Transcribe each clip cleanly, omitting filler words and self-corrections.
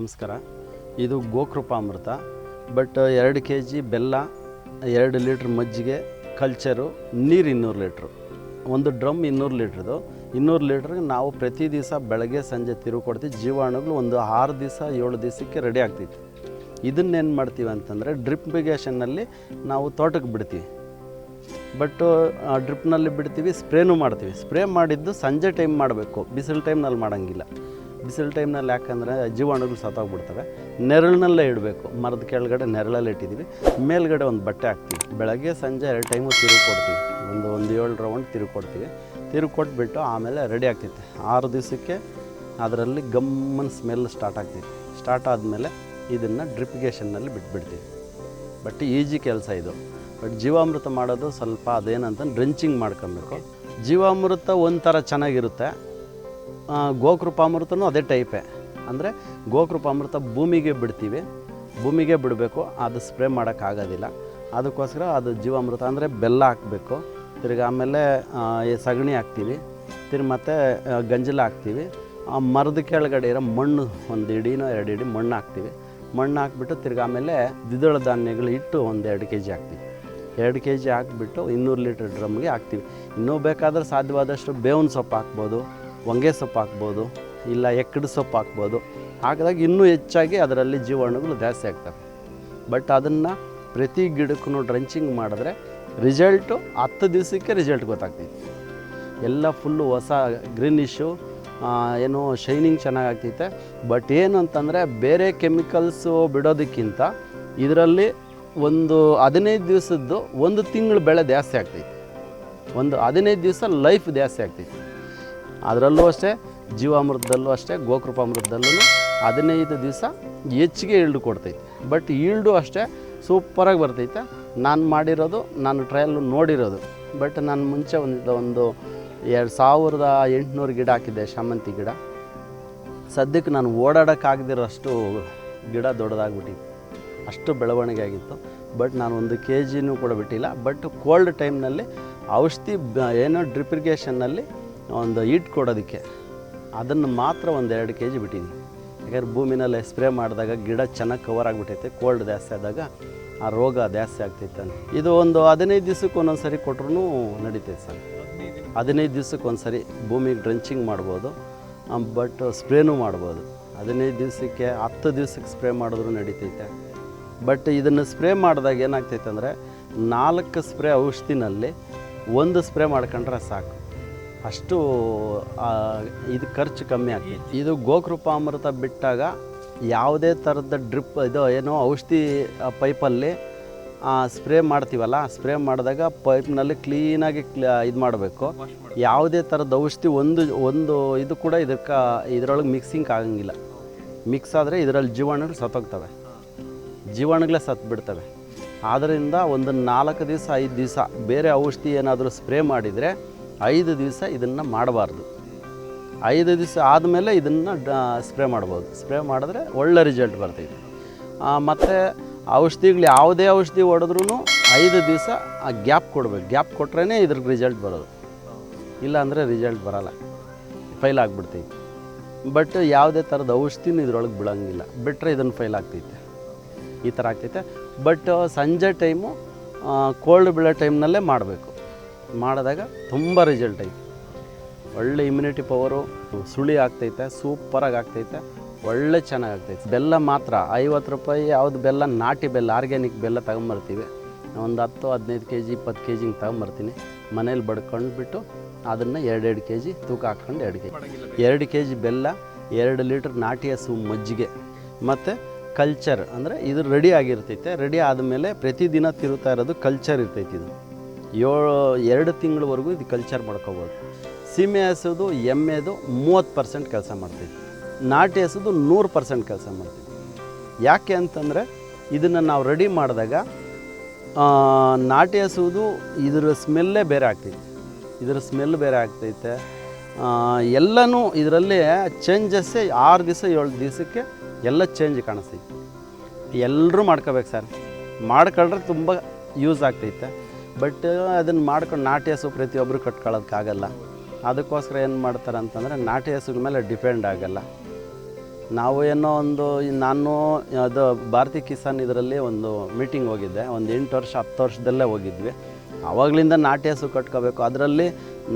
ನಮಸ್ಕಾರ. ಇದು ಗೋಕೃಪಾಮೃತ. But 2 kg ಬೆಲ್ಲ, 2 ಲೀಟ್ರ್ ಮಜ್ಜಿಗೆ, ಕಲ್ಚರು, ನೀರು 200 ಲೀಟ್ರು. ಒಂದು ಡ್ರಮ್ 200 ಲೀಟ್ರದು. 200 ಲೀಟ್ರಿಗೆ ನಾವು ಪ್ರತಿ ದಿವಸ ಬೆಳಗ್ಗೆ ಸಂಜೆ ತಿರುವು ಕೊಡ್ತೀವಿ. ಜೀವಾಣುಗಳು ಒಂದು 6 ದಿವಸ 7 ದಿವಸಕ್ಕೆ ರೆಡಿ ಆಗ್ತೈತಿ. ಇದನ್ನೇನು ಮಾಡ್ತೀವಿ ಅಂತಂದರೆ ಡ್ರಿಪ್ಪಿಗೇಷನ್ನಲ್ಲಿ ನಾವು ತೋಟಕ್ಕೆ ಬಿಡ್ತೀವಿ. ಬಟ್ ಡ್ರಿಪ್ನಲ್ಲಿ ಬಿಡ್ತೀವಿ, ಸ್ಪ್ರೇನೂ ಮಾಡ್ತೀವಿ. ಸ್ಪ್ರೇ ಮಾಡಿದ್ದು ಸಂಜೆ ಟೈಮ್ ಮಾಡಬೇಕು, ಬಿಸಿಲು ಟೈಮ್ನಲ್ಲಿ ಮಾಡೋಂಗಿಲ್ಲ. ಬಿಸಿಲು ಟೈಮ್ನಲ್ಲಿ ಯಾಕಂದರೆ ಜೀವಾಣುಗಳು ಸತ್ತೋಗ್ಬಿಡ್ತವೆ. ನೆರಳಿನಲ್ಲೇ ಇಡಬೇಕು. ಮರದ ಕೆಳಗಡೆ ನೆರಳಲ್ಲಿ ಇಟ್ಟಿದ್ದೀವಿ. ಮೇಲ್ಗಡೆ ಒಂದು ಬಟ್ಟೆ ಹಾಕ್ತೀವಿ. ಬೆಳಗ್ಗೆ ಸಂಜೆ 2 ಟೈಮು ತಿರುವು ಕೊಡ್ತೀವಿ. ಒಂದು 7 ರೌಂಡ್ ತಿರುವು ಕೊಡ್ತೀವಿ. ತಿರುವು ಕೊಟ್ಬಿಟ್ಟು ಆಮೇಲೆ ರೆಡಿ ಆಗ್ತೈತೆ. 6 ದಿವಸಕ್ಕೆ ಅದರಲ್ಲಿ ಗಮ್ಮನ ಸ್ಮೆಲ್ ಸ್ಟಾರ್ಟ್ ಆಗ್ತೈತಿ. ಸ್ಟಾರ್ಟ್ ಆದಮೇಲೆ ಇದನ್ನು ಡ್ರಿಪ್ಪಿಗೇಷನ್ನಲ್ಲಿ ಬಿಟ್ಬಿಡ್ತೀವಿ. ಬಟ್ ಈಜಿ ಕೆಲಸ ಇದು. ಬಟ್ ಜೀವಾಮೃತ ಮಾಡೋದು ಸ್ವಲ್ಪ ಅದೇನಂತ ಡ್ರೆಂಚಿಂಗ್ ಮಾಡ್ಕೊಬೇಕು. ಜೀವಾಮೃತ ಒಂಥರ ಚೆನ್ನಾಗಿರುತ್ತೆ. ಗೋಕೃಪಾಮೃತನೂ ಅದೇ ಟೈಪೇ. ಅಂದರೆ ಗೋಕೃಪಾಮೃತ ಭೂಮಿಗೆ ಬಿಡ್ತೀವಿ. ಭೂಮಿಗೆ ಬಿಡಬೇಕು, ಅದು ಸ್ಪ್ರೇ ಮಾಡೋಕ್ಕಾಗೋದಿಲ್ಲ. ಅದಕ್ಕೋಸ್ಕರ ಅದು ಜೀವಾಮೃತ ಅಂದರೆ ಬೆಲ್ಲ ಹಾಕಬೇಕು. ತಿರ್ಗಿ ಆಮೇಲೆ ಸಗಣಿ ಹಾಕ್ತೀವಿ. ತಿರ್ಗಿ ಮತ್ತು ಗಂಜಲ ಹಾಕ್ತೀವಿ. ಮರದ ಕೆಳಗಡೆ ಇರೋ ಮಣ್ಣು 1 ಇಡಿನೋ 2 ಇಡಿ ಮಣ್ಣು ಹಾಕ್ತೀವಿ. ಮಣ್ಣು ಹಾಕ್ಬಿಟ್ಟು ತಿರ್ಗಿ ಆಮೇಲೆ ದ್ವಿದಳ ಧಾನ್ಯಗಳು ಇಟ್ಟು ಒಂದು 2 kg ಹಾಕ್ತೀವಿ. 2 kg ಹಾಕ್ಬಿಟ್ಟು 200 ಲೀಟ್ರ್ ಡ್ರಮ್ಗೆ ಹಾಕ್ತೀವಿ. ಇನ್ನೂ ಬೇಕಾದರೆ ಸಾಧ್ಯವಾದಷ್ಟು ಬೇವಿನ ಸೊಪ್ಪು ಹಾಕ್ಬೋದು, ಹೊಂಗೆ ಸೊಪ್ಪು ಹಾಕ್ಬೋದು, ಇಲ್ಲ ಎಕ್ಕಡ ಸೊಪ್ಪು ಹಾಕ್ಬೋದು. ಹಾಕಿದಾಗ ಇನ್ನೂ ಹೆಚ್ಚಾಗಿ ಅದರಲ್ಲಿ ಜೀವಾಣುಗಳು ಜಾಸ್ತಿ ಆಗ್ತವೆ. ಬಟ್ ಅದನ್ನು ಪ್ರತಿ ಗಿಡಕ್ಕೂ ಡ್ರೆಂಚಿಂಗ್ ಮಾಡಿದ್ರೆ ರಿಸಲ್ಟು 10 ದಿವಸಕ್ಕೆ ರಿಸಲ್ಟ್ ಗೊತ್ತಾಗ್ತೈತಿ. ಎಲ್ಲ ಫುಲ್ಲು ಹೊಸ ಗ್ರೀನಿಶು, ಏನೋ ಶೈನಿಂಗ್ ಚೆನ್ನಾಗಾಗ್ತೈತೆ. ಬಟ್ ಏನು ಅಂತಂದರೆ ಬೇರೆ ಕೆಮಿಕಲ್ಸು ಬಿಡೋದಕ್ಕಿಂತ ಇದರಲ್ಲಿ ಒಂದು 15 ದಿವಸದ್ದು 1 ತಿಂಗಳು ಬೆಳೆ ಜಾಸ್ತಿ ಆಗ್ತೈತಿ. ಒಂದು 15 ದಿವಸ ಲೈಫ್ ಜಾಸ್ತಿ ಆಗ್ತೈತಿ. ಅದರಲ್ಲೂ ಅಷ್ಟೇ, ಜೀವಾಮೃತದಲ್ಲೂ ಅಷ್ಟೇ, ಗೋಕೃಪಾಮೃತದಲ್ಲೂ 15 ದಿವಸ ಹೆಚ್ಚಿಗೆ ಈಲ್ಡು ಕೊಡ್ತೈತಿ. ಬಟ್ ಈಲ್ಡು ಅಷ್ಟೇ ಸೂಪರಾಗಿ ಬರ್ತೈತೆ. ನಾನು ಮಾಡಿರೋದು, ನಾನು ಟ್ರಯಲ್ಲು ನೋಡಿರೋದು. ಬಟ್ ನಾನು ಮುಂಚೆ ಒಂದು 2800 ಗಿಡ ಹಾಕಿದ್ದೆ, ಶಾಮಂತಿ ಗಿಡ. ಸದ್ಯಕ್ಕೆ ನಾನು ಓಡಾಡೋಕ್ಕಾಗದಿರೋಷ್ಟು ಗಿಡ ದೊಡ್ಡದಾಗ್ಬಿಟ್ಟಿತ್ತು. ಅಷ್ಟು ಬೆಳವಣಿಗೆ ಆಗಿತ್ತು. ಬಟ್ ನಾನು 1 kgನೂ ಕೂಡ ಬಿಟ್ಟಿಲ್ಲ. ಬಟ್ ಕೋಲ್ಡ್ ಟೈಮ್ನಲ್ಲಿ ಔಷಧಿ ಏನೋ ಡ್ರಿಪ್ಪಿಗೇಷನ್ನಲ್ಲಿ ಒಂದು ಈಟ್ ಕೊಡೋದಕ್ಕೆ ಅದನ್ನು ಮಾತ್ರ ಒಂದು 2 kg ಬಿಟ್ಟಿದ್ದೀನಿ. ಯಾಕಂದ್ರೆ ಭೂಮಿನಲ್ಲಿ ಸ್ಪ್ರೇ ಮಾಡಿದಾಗ ಗಿಡ ಚೆನ್ನಾಗಿ ಕವರ್ ಆಗಿಬಿಟ್ಟೈತೆ. ಕೋಲ್ಡ್ ಜಾಸ್ತಿ ಆದಾಗ ಆ ರೋಗ ಜಾಸ್ತಿ ಆಗ್ತೈತೆ. ಇದು ಒಂದು 15 ದಿವಸಕ್ಕೆ ಒಂದೊಂದು ಸರಿ ಕೊಟ್ರೂ ನಡೀತೈತೆ ಸರ್. 15 ದಿವಸಕ್ಕೆ ಒಂದು ಸರಿ ಭೂಮಿಗೆ ಡ್ರೆಂಚಿಂಗ್ ಮಾಡ್ಬೋದು. ಬಟ್ ಸ್ಪ್ರೇನೂ ಮಾಡ್ಬೋದು. 15 ದಿವಸಕ್ಕೆ 10 ದಿವಸಕ್ಕೆ ಸ್ಪ್ರೇ ಮಾಡಿದ್ರೂ ನಡೀತೈತೆ. ಬಟ್ ಇದನ್ನು ಸ್ಪ್ರೇ ಮಾಡಿದಾಗ ಏನಾಗ್ತೈತೆ ಅಂದರೆ 4 ಸ್ಪ್ರೇ ಔಷಧಿನಲ್ಲಿ 1 ಸ್ಪ್ರೇ ಮಾಡ್ಕೊಂಡ್ರೆ ಸಾಕು. ಅಷ್ಟು ಇದು ಖರ್ಚು ಕಮ್ಮಿ ಆಗ್ತೈತಿ. ಇದು ಗೋಕೃಪಾಮೃತ ಬಿಟ್ಟಾಗ ಯಾವುದೇ ಥರದ ಡ್ರಿಪ್ ಇದು ಏನೋ ಔಷಧಿ ಪೈಪಲ್ಲಿ ಸ್ಪ್ರೇ ಮಾಡ್ತೀವಲ್ಲ, ಸ್ಪ್ರೇ ಮಾಡಿದಾಗ ಪೈಪ್ನಲ್ಲಿ ಕ್ಲೀನಾಗಿ ಇದು ಮಾಡಬೇಕು. ಯಾವುದೇ ಥರದ ಔಷಧಿ ಒಂದು ಇದು ಕೂಡ ಇದರೊಳಗೆ ಮಿಕ್ಸಿಂಗ್ ಆಗಂಗಿಲ್ಲ. ಮಿಕ್ಸ್ ಆದರೆ ಇದರಲ್ಲಿ ಜೀವಾಣುಗಳು ಸತ್ತೋಗ್ತವೆ. ಜೀವಾಣುಗಳೇ ಸತ್ತುಬಿಡ್ತವೆ. ಆದ್ದರಿಂದ ಒಂದು 4 ದಿವಸ 5 ದಿವಸ ಬೇರೆ ಔಷಧಿ ಏನಾದರೂ ಸ್ಪ್ರೇ ಮಾಡಿದರೆ 5 ದಿವಸ ಇದನ್ನು ಮಾಡಬಾರ್ದು. 5 ದಿವಸ ಆದಮೇಲೆ ಇದನ್ನು ಸ್ಪ್ರೇ ಮಾಡ್ಬೋದು. ಸ್ಪ್ರೇ ಮಾಡಿದ್ರೆ ಒಳ್ಳೆ ರಿಸಲ್ಟ್ ಬರ್ತೈತೆ. ಮತ್ತು ಔಷಧಿಗಳು ಯಾವುದೇ ಔಷಧಿ ಹೊಡೆದ್ರೂ 5 ದಿವಸ ಗ್ಯಾಪ್ ಕೊಡಬೇಕು. ಗ್ಯಾಪ್ ಕೊಟ್ರೇ ಇದ್ರಿಗೆ ರಿಸಲ್ಟ್ ಬರೋದು. ಇಲ್ಲ ಅಂದರೆ ರಿಸಲ್ಟ್ ಬರೋಲ್ಲ, ಫೈಲ್ ಆಗಿಬಿಡ್ತೈತಿ. ಬಟ್ ಯಾವುದೇ ಥರದ ಔಷಧಿನೂ ಇದ್ರೊಳಗೆ ಬೀಳಂಗಿಲ್ಲ. ಬಿಟ್ಟರೆ ಇದನ್ನು ಫೈಲ್ ಆಗ್ತೈತೆ. ಈ ಥರ ಆಗ್ತೈತೆ. ಬಟ್ ಸಂಜೆ ಟೈಮು ಕೋಲ್ಡ್ ಬೀಳೋ ಟೈಮ್ನಲ್ಲೇ ಮಾಡಬೇಕು. ಮಾಡಿದಾಗ ತುಂಬ ರಿಸಲ್ಟ್ ಐತೆ. ಒಳ್ಳೆ ಇಮ್ಯುನಿಟಿ ಪವರು, ಸುಳಿ ಆಗ್ತೈತೆ, ಸೂಪರಾಗಿ ಆಗ್ತೈತೆ, ಒಳ್ಳೆ ಚೆನ್ನಾಗಾಗ್ತೈತೆ. ಬೆಲ್ಲ ಮಾತ್ರ 50 ರೂಪಾಯಿ. ಯಾವುದು ಬೆಲ್ಲ? ನಾಟಿ ಬೆಲ್ಲ, ಆರ್ಗ್ಯಾನಿಕ್ ಬೆಲ್ಲ ತಗೊಂಬರ್ತೀವಿ. ಒಂದು 10-15 kg 20 kg ಹಿಂಗೆ ತಗೊಂಬರ್ತೀನಿ. ಮನೇಲಿ ಬಡ್ಕೊಂಡ್ಬಿಟ್ಟು ಅದನ್ನು 2 kg ತೂಕ ಹಾಕ್ಕೊಂಡು 2 kg ಬೆಲ್ಲ, 2 ಲೀಟ್ರ್ ನಾಟಿ ಹಸು ಮಜ್ಜಿಗೆ ಮತ್ತು ಕಲ್ಚರ್. ಅಂದರೆ ಇದು ರೆಡಿ ಆಗಿರ್ತೈತೆ. ರೆಡಿ ಆದಮೇಲೆ ಪ್ರತಿದಿನ ತಿರುತ್ತಾ ಇರೋದು ಕಲ್ಚರ್ ಇರ್ತೈತಿ. ಇದು 2 ತಿಂಗಳವರೆಗೂ ಇದು ಕಲ್ಚರ್ ಮಾಡ್ಕೋಬೋದು. ಸೀಮೆ ಹಸುದು ಎಮ್ಮೆದು 30% ಕೆಲಸ ಮಾಡ್ತೈತಿ. ನಾಟಿ ಹಸುದು 100% ಕೆಲಸ ಮಾಡ್ತೈತಿ. ಯಾಕೆ ಅಂತಂದರೆ ಇದನ್ನು ನಾವು ರೆಡಿ ಮಾಡಿದಾಗ ನಾಟಿ ಹಸುದು ಇದರ ಸ್ಮೆಲ್ಲೇ ಬೇರೆ ಆಗ್ತೈತಿ. ಇದರ ಸ್ಮೆಲ್ ಬೇರೆ ಆಗ್ತೈತೆ. ಎಲ್ಲನೂ ಇದರಲ್ಲಿ ಚೇಂಜಸ್ಸೇ 6 ದಿವಸ 7 ದಿವಸಕ್ಕೆ ಎಲ್ಲ ಚೇಂಜ್ ಕಾಣಿಸ್ತೈತಿ. ಎಲ್ಲರೂ ಮಾಡ್ಕೋಬೇಕು ಸರ್. ಮಾಡ್ಕೊಂಡ್ರೆ ತುಂಬ ಯೂಸ್ ಆಗ್ತೈತೆ. ಬಟ್ ಅದನ್ನು ಮಾಡ್ಕೊಂಡು ನಾಟಿ ಹಸು ಪ್ರತಿಯೊಬ್ಬರು ಕಟ್ಕೊಳ್ಳೋದಕ್ಕಾಗಲ್ಲ. ಅದಕ್ಕೋಸ್ಕರ ಏನು ಮಾಡ್ತಾರೆ ಅಂತಂದರೆ ನಾಟಿ ಹಸುಗಳ ಮೇಲೆ ಡಿಪೆಂಡ್ ಆಗಲ್ಲ. ನಾವು ಏನೋ ನಾನು ಅದು ಭಾರತಿ ಕಿಸಾನ್ ಇದರಲ್ಲಿ ಒಂದು ಮೀಟಿಂಗ್ ಹೋಗಿದ್ದೆ, ಒಂದು 8 ವರ್ಷ 10 ವರ್ಷದಲ್ಲೇ ಹೋಗಿದ್ವಿ. ಆವಾಗಲಿಂದ ನಾಟಿ ಹಸು ಕಟ್ಕೋಬೇಕು. ಅದರಲ್ಲಿ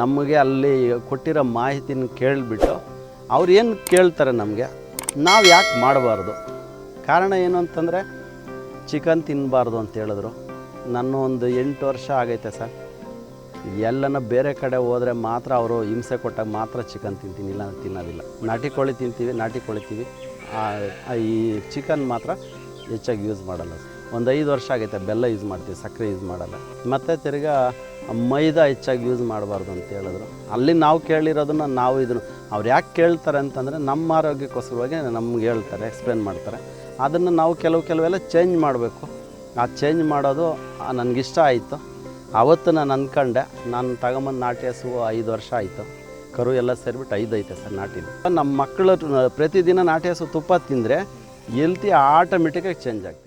ನಮಗೆ ಅಲ್ಲಿ ಕೊಟ್ಟಿರೋ ಮಾಹಿತಿನ ಕೇಳಿಬಿಟ್ಟು ಅವ್ರು ಏನು ಕೇಳ್ತಾರೆ ನಮಗೆ, ನಾವು ಯಾಕೆ ಮಾಡಬಾರ್ದು? ಕಾರಣ ಏನು ಅಂತಂದರೆ ಚಿಕನ್ ತಿನ್ನಬಾರ್ದು ಅಂತ ಹೇಳಿದ್ರು. ನಾನು ಒಂದು 8 ವರ್ಷ ಆಗೈತೆ ಸರ್. ಎಲ್ಲನ ಬೇರೆ ಕಡೆ ಹೋದರೆ ಮಾತ್ರ ಅವರು ಹಿಂಸೆ ಕೊಟ್ಟಾಗ ಮಾತ್ರ ಚಿಕನ್ ತಿಂತೀನಿ, ಇಲ್ಲ ತಿನ್ನೋದಿಲ್ಲ. ನಾಟಿ ಕೋಳಿ ತಿಂತೀವಿ. ಈ ಚಿಕನ್ ಮಾತ್ರ ಹೆಚ್ಚಾಗಿ ಯೂಸ್ ಮಾಡಲ್ಲ. ಒಂದು 5 ವರ್ಷ ಆಗೈತೆ ಬೆಲ್ಲ ಯೂಸ್ ಮಾಡ್ತೀವಿ, ಸಕ್ಕರೆ ಯೂಸ್ ಮಾಡಲ್ಲ. ಮತ್ತು ತಿರ್ಗಾ ಮೈದಾ ಹೆಚ್ಚಾಗಿ ಯೂಸ್ ಮಾಡಬಾರ್ದು ಅಂತ ಹೇಳಿದ್ರು. ಅಲ್ಲಿ ನಾವು ಕೇಳಿರೋದನ್ನು ನಾವು ಅವ್ರು ಯಾಕೆ ಕೇಳ್ತಾರೆ ಅಂತಂದರೆ ನಮ್ಮ ಆರೋಗ್ಯಕ್ಕೋಸ್ಕರವಾಗಿ ನಮ್ಗೆ ಹೇಳ್ತಾರೆ, ಎಕ್ಸ್ಪ್ಲೇನ್ ಮಾಡ್ತಾರೆ. ಅದನ್ನು ನಾವು ಕೆಲವೆಲ್ಲ ಚೇಂಜ್ ಮಾಡಬೇಕು. ಆ ಚೇಂಜ್ ಮಾಡೋದು ನನಗಿಷ್ಟ ಆಯಿತು. ಆವತ್ತು ನಾನು ಅಂದ್ಕೊಂಡೆ, ನಾನು ತಗೊಂಬಂದು ನಾಟಿ ಹಸು 5 ವರ್ಷ ಆಯಿತು. ಕರು ಎಲ್ಲ ಸೇರಿಬಿಟ್ಟು 5 ಐತೆ ಸರ್ ನಾಟಿನ. ನಮ್ಮ ಮಕ್ಕಳು ಪ್ರತಿದಿನ ನಾಟಿ ಹಸು ತುಪ್ಪ ತಿಂದರೆ ಹೆಲ್ತಿ ಆಟೋಮೆಟಿಕಾಗಿ ಚೇಂಜ್ ಆಗ್ತದೆ.